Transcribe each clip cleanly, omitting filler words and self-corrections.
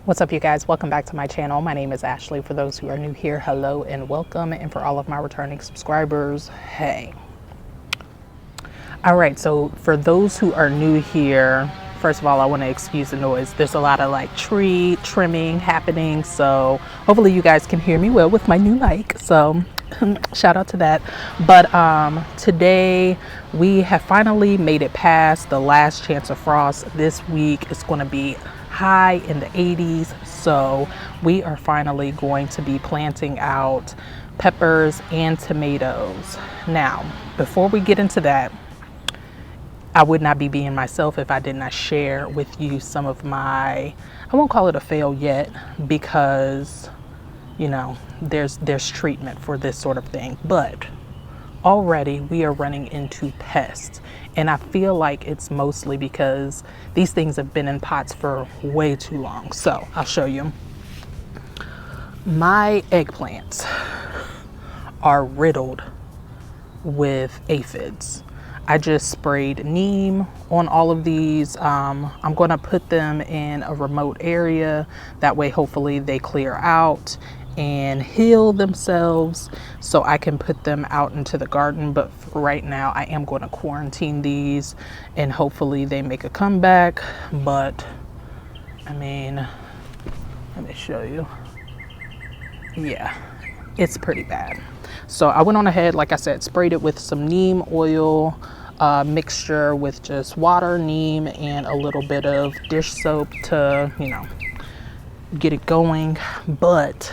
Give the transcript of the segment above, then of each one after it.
What's up, you guys? Welcome back to my channel. My name is Ashley. For those who are new here, hello and welcome. And for all of my returning subscribers, hey. All right, so for those who are new here, first of all, I want to excuse the noise. There's a lot of like tree trimming happening, so hopefully you guys can hear me well with my new mic. So shout out to that. But today we have finally made it past the last chance of frost. This week is going to be high in the 80s, so we are finally going to be planting out peppers and tomatoes. Now, before we get into that, I would not be being myself if I did not share with you some of my, I won't call it a fail yet, because you know there's treatment for this sort of thing, but already we are running into pests, and I feel like it's mostly because these things have been in pots for way too long. So I'll show you. My eggplants are riddled with aphids. I just sprayed neem on all of these. I'm going to put them in a remote area. That way, hopefully they clear out and heal themselves so I can put them out into the garden. But for right now, I am going to quarantine these and hopefully they make a comeback. But I mean, let me show you. Yeah, it's pretty bad. So I went on ahead, like I said, sprayed it with some neem oil mixture with just water, neem, and a little bit of dish soap to, you know, get it going. But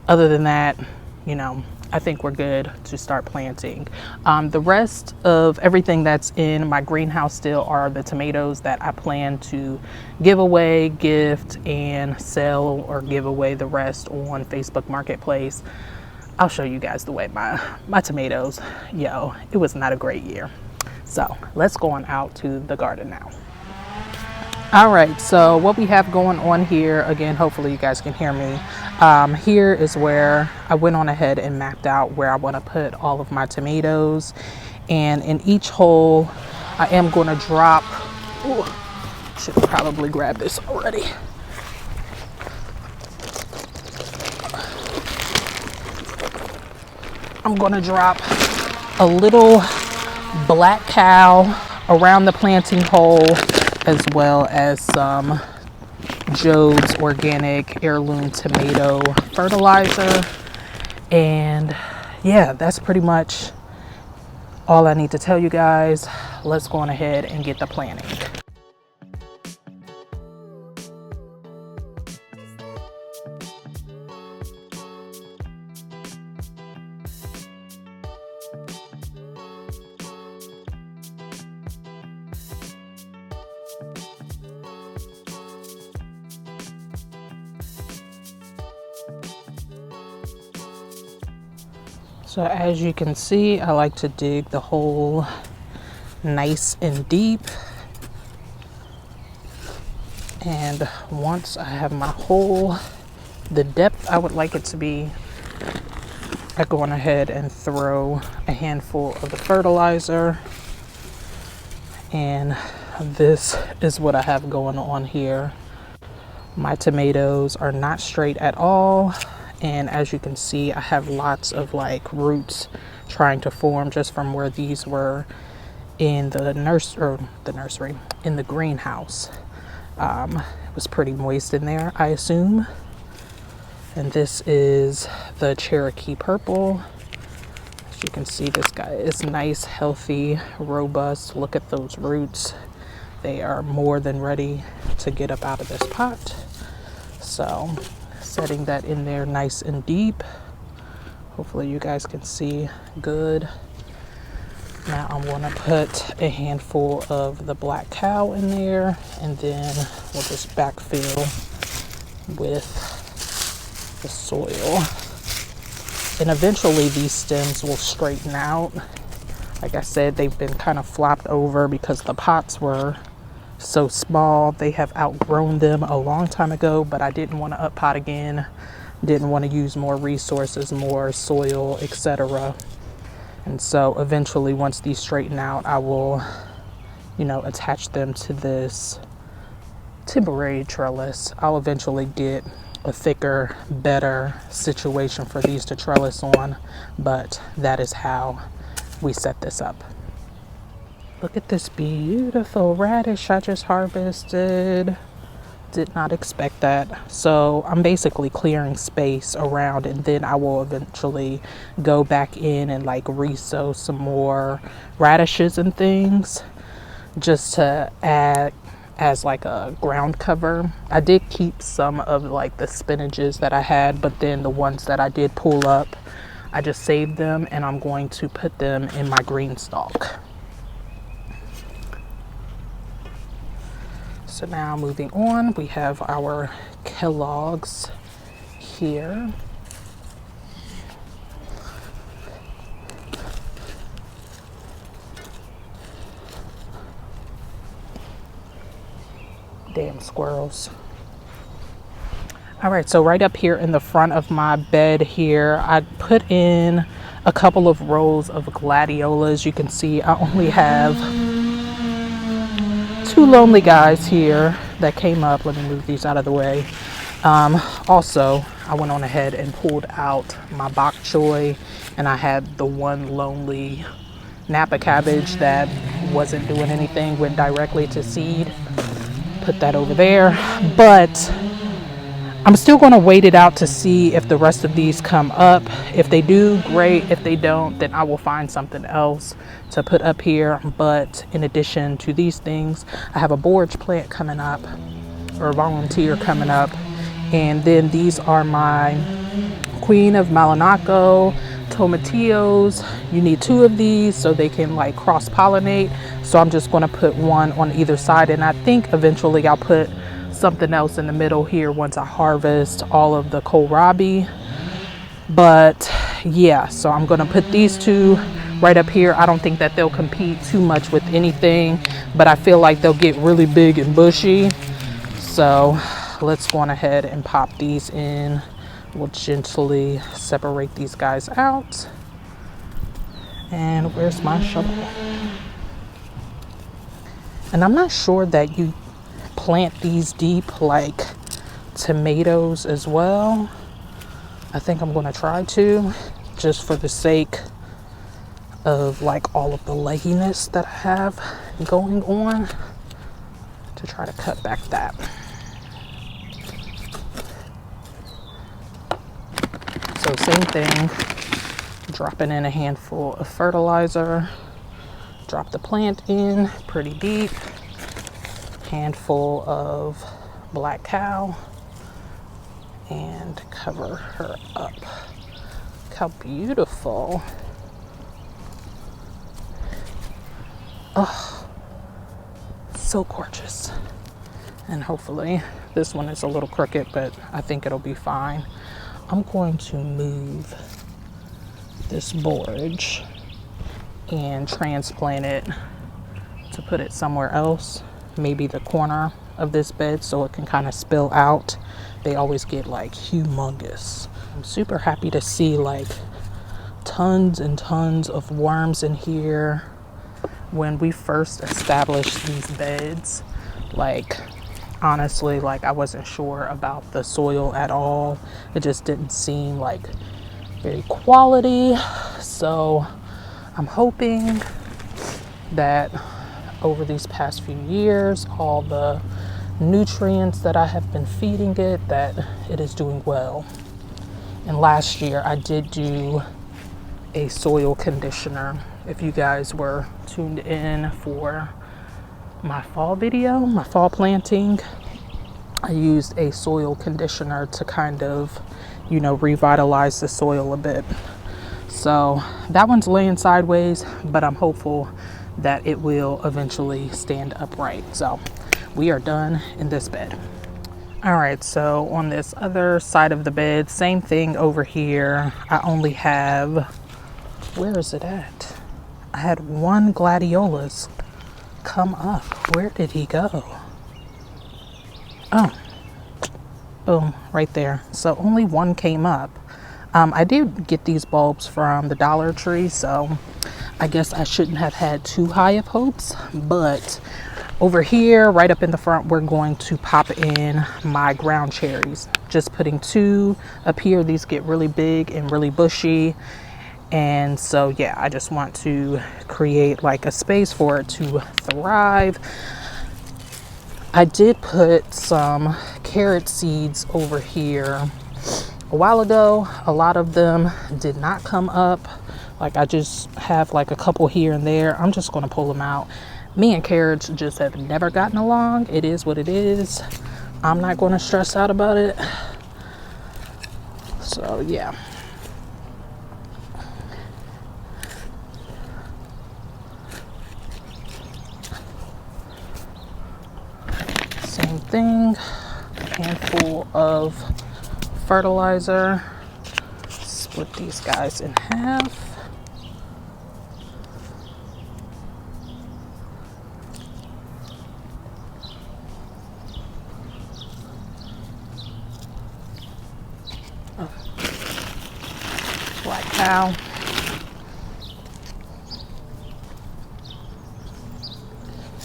other than that, you know, I think we're good to start planting. The rest of everything that's in my greenhouse still are the tomatoes that I plan to give away, gift, and sell, or give away the rest on Facebook Marketplace. I'll show you guys the way my tomatoes, it was not a great year. So let's go on out to the garden now. All right, so what we have going on here, again, hopefully you guys can hear me. Here is where I went on ahead and mapped out where I want to put all of my tomatoes. And in each hole, I am going to drop, should probably grab this already. I'm going to drop a little black cow around the planting hole, as well as some Joe's organic heirloom tomato fertilizer. And yeah, that's pretty much all I need to tell you guys. Let's go on ahead and get the planting. So as you can see, I like to dig the hole nice and deep. And once I have my hole, the depth I would like it to be, I go on ahead and throw a handful of the fertilizer. And this is what I have going on here. My tomatoes are not straight at all. And as you can see, I have lots of like roots trying to form just from where these were in the nursery, in the greenhouse. It was pretty moist in there, I assume. And this is the Cherokee purple. As you can see, this guy is nice, healthy, robust. Look at those roots. They are more than ready to get up out of this pot. So setting that in there nice and deep. Hopefully you guys can see good. Now I'm going to put a handful of the black cow in there, and then we'll just backfill with the soil. And eventually these stems will straighten out. Like I said, they've been kind of flopped over because the pots were so small. They have outgrown them a long time ago, but I didn't want to up pot again. Didn't want to use more resources, more soil, etc. And so eventually, once these straighten out, I will, attach them to this temporary trellis. I'll eventually get a thicker, better situation for these to trellis on, but that is how we set this up. Look at this beautiful radish I just harvested. Did not expect that. So I'm basically clearing space around, and then I will eventually go back in and like re-sow some more radishes and things just to add as like a ground cover. I did keep some of like the spinaches that I had, but then the ones that I did pull up, I just saved them, and I'm going to put them in my green stalk. So now moving on, we have our Kellogg's here. Damn squirrels. All right, so right up here in the front of my bed here, I put in a couple of rows of gladiolas. You can see I only have 2 lonely guys here that came up. Let me move these out of the way. Also, I went on ahead and pulled out my bok choy, and I had the one lonely Napa cabbage that wasn't doing anything, went directly to seed. Put that over there, but I'm still going to wait it out to see if the rest of these come up. If they do, great. If they don't, then I will find something else to put up here. But in addition to these things, I have a borage plant coming up, or a volunteer coming up. And then these are my Queen of Malanaco tomatillos. You need 2 of these so they can like cross-pollinate. So I'm just going to put one on either side, and I think eventually I'll put something else in the middle here once I harvest all of the kohlrabi. But yeah, so I'm going to put these 2 right up here. I don't think that they'll compete too much with anything, but I feel like they'll get really big and bushy. So let's go on ahead and pop these in. We'll gently separate these guys out. And where's my shovel? And I'm not sure that you plant these deep like tomatoes as well. I think I'm going to try to, just for the sake of like all of the legginess that I have going on, to try to cut back that. So same thing, dropping in a handful of fertilizer, drop the plant in pretty deep, handful of black cow, and cover her up. Look how beautiful. Oh, so gorgeous. And hopefully this one is a little crooked, but I think it'll be fine. I'm going to move this borage and transplant it to put it somewhere else, maybe the corner of this bed, so it can kind of spill out. They always get like humongous. I'm super happy to see like tons and tons of worms in here. When we first established these beds, like honestly, like I wasn't sure about the soil at all. It just didn't seem like very quality. So I'm hoping that over these past few years, all the nutrients that I have been feeding it, that it is doing well. And last year I did do a soil conditioner. If you guys were tuned in for my fall video, my fall planting, I used a soil conditioner to kind of, you know, revitalize the soil a bit. So that one's laying sideways, but I'm hopeful that it will eventually stand upright. So we are done in this bed. All right, so on this other side of the bed, same thing over here. I only have, where is it at? I had 1 gladiolus come up. Where did he go? Oh, boom, right there. So only 1 came up. I did get these bulbs from the Dollar Tree, so I guess I shouldn't have had too high of hopes, but Over here, right up in the front, we're going to pop in my ground cherries. Just putting 2 up here. These get really big and really bushy. And so, yeah, I just want to create like a space for it to thrive. I did put some carrot seeds over here a while ago. A lot of them did not come up. Like, I just have like a couple here and there. I'm just going to pull them out. Me and carrots just have never gotten along. It is what it is. I'm not going to stress out about it. So, yeah. Same thing. Handful of fertilizer. Split these guys in half. Black cow.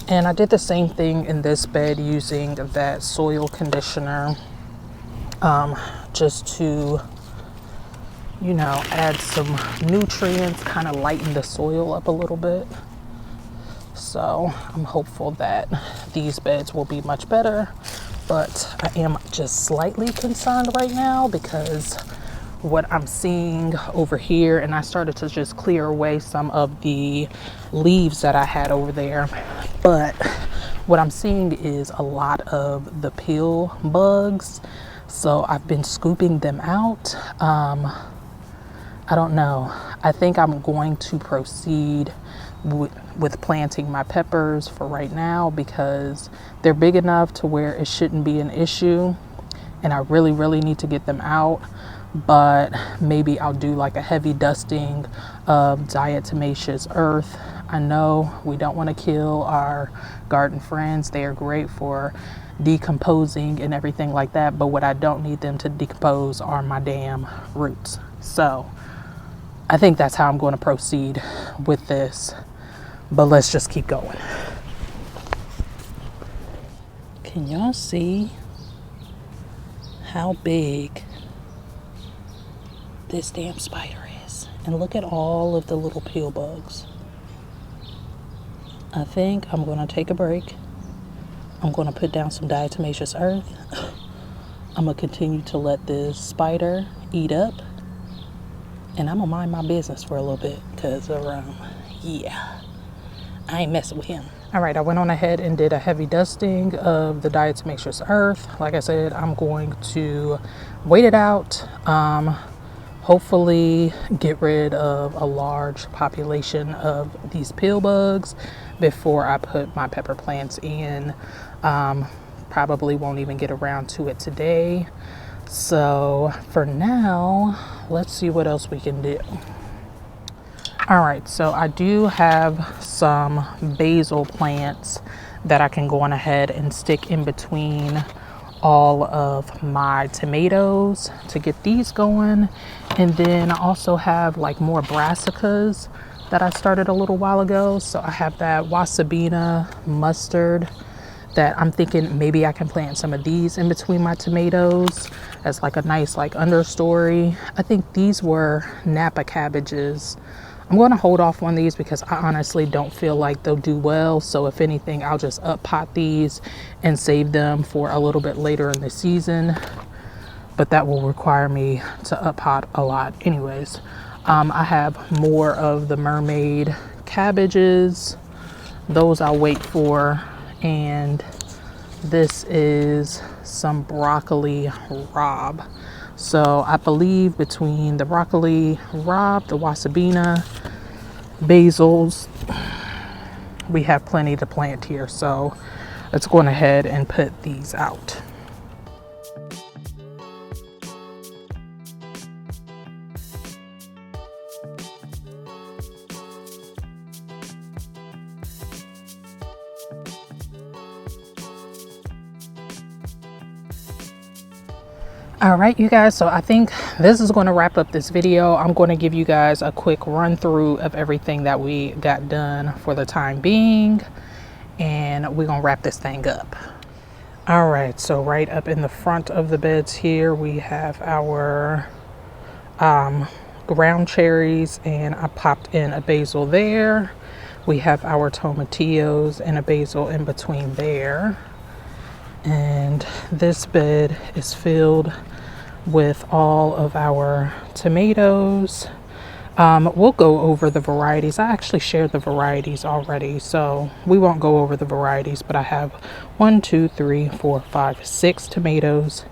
And I did the same thing in this bed using that soil conditioner, just to, you know, add some nutrients, kind of lighten the soil up a little bit. So I'm hopeful that these beds will be much better, but I am just slightly concerned right now because what I'm seeing over here, and I started to just clear away some of the leaves that I had over there, but what I'm seeing is a lot of the pill bugs. So I've been scooping them out. I don't know. I think I'm going to proceed with planting my peppers for right now because they're big enough to where it shouldn't be an issue, and I really need to get them out. But maybe I'll do like a heavy dusting of diatomaceous earth. I know we don't want to kill our garden friends. They are great for decomposing and everything like that, but what I don't need them to decompose are my damn roots. So I think that's how I'm going to proceed with this, but let's just keep going. Can y'all see how big this damn spider is? And look at all of the little pill bugs. I think I'm going to take a break. I'm going to put down some diatomaceous earth. I'm going to continue to let this spider eat up. And I'm going to mind my business for a little bit because, yeah, I ain't messing with him. All right, I went on ahead and did a heavy dusting of the diatomaceous earth. Like I said, I'm going to wait it out. Hopefully get rid of a large population of these pill bugs before I put my pepper plants in. Probably won't even get around to it today. So for now, let's see what else we can do. All right, so I do have some basil plants that I can go on ahead and stick in between all of my tomatoes to get these going. And then I also have like more brassicas that I started a little while ago. So I have that wasabina mustard that I'm thinking maybe I can plant some of these in between my tomatoes as like a nice like understory. I think these were Napa cabbages. I'm going to hold off on these because I honestly don't feel like they'll do well. So if anything, I'll just up pot these and save them for a little bit later in the season. But that will require me to up pot a lot anyways. I have more of the mermaid cabbages. Those I'll wait for. And this is some broccoli rabe. So I believe between the broccoli rabe, the wasabina, basils, we have plenty to plant here. So let's go ahead and put these out. All right, you guys, so I think this is going to wrap up this video. I'm going to give you guys a quick run through of everything that we got done for the time being. and we're gonna wrap this thing up. All right, so right up in the front of the beds here, we have our ground cherries, and I popped in a basil there. We have our tomatillos and a basil in between there. And this bed is filled with all of our tomatoes. We'll go over the varieties. I actually shared the varieties already, so we won't go over the varieties, but I have 1, 2, 3, 4, 5, 6 tomatoes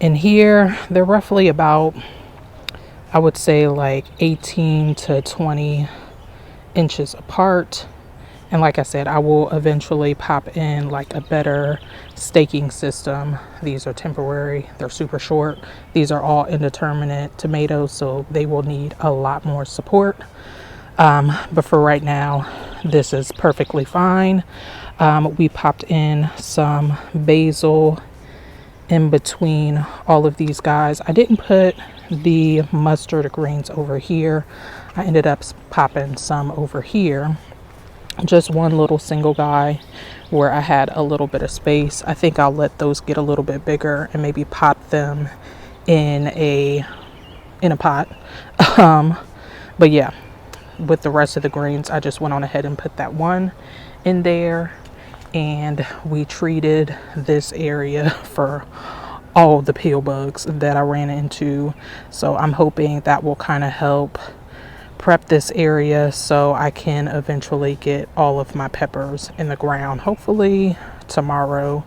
in here. They're roughly about, I would say, like 18 to 20 inches apart. And like I said, I will eventually pop in like a better staking system. These are temporary, they're super short. These are all indeterminate tomatoes, so they will need a lot more support. But for right now, this is perfectly fine. We popped in some basil in between all of these guys. I didn't put the mustard greens over here. I ended up popping some over here. Just one little single guy where I had a little bit of space. I think I'll let those get a little bit bigger and maybe pop them in a pot. But yeah, with the rest of the greens, I just went on ahead and put that one in there, and we treated this area for all the pill bugs that I ran into. So I'm hoping that will kind of help prep this area so I can eventually get all of my peppers in the ground, hopefully tomorrow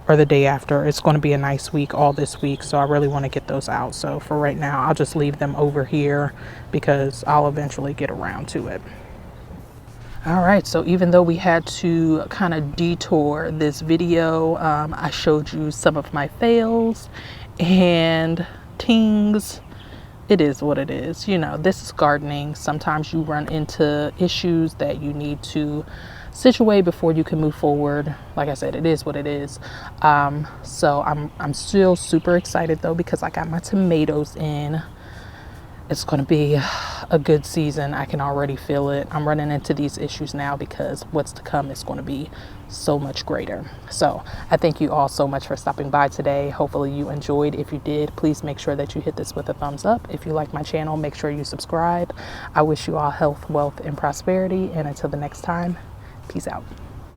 or the day after. It's going to be a nice week all this week, so I really want to get those out. So for right now, I'll just leave them over here because I'll eventually get around to it. All right, so even though we had to kind of detour this video, I showed you some of my fails and tings. It is what it is. You know, this is gardening. Sometimes you run into issues that you need to situate before you can move forward. Like I said, it is what it is. So I'm still super excited though, because I got my tomatoes in. It's going to be a good season. I can already feel it. I'm running into these issues now because what's to come is going to be so much greater. So I thank you all so much for stopping by today. Hopefully you enjoyed. If you did, please make sure that you hit this with a thumbs up. If you like my channel, make sure you subscribe. I wish you all health, wealth, and prosperity. And until the next time, peace out.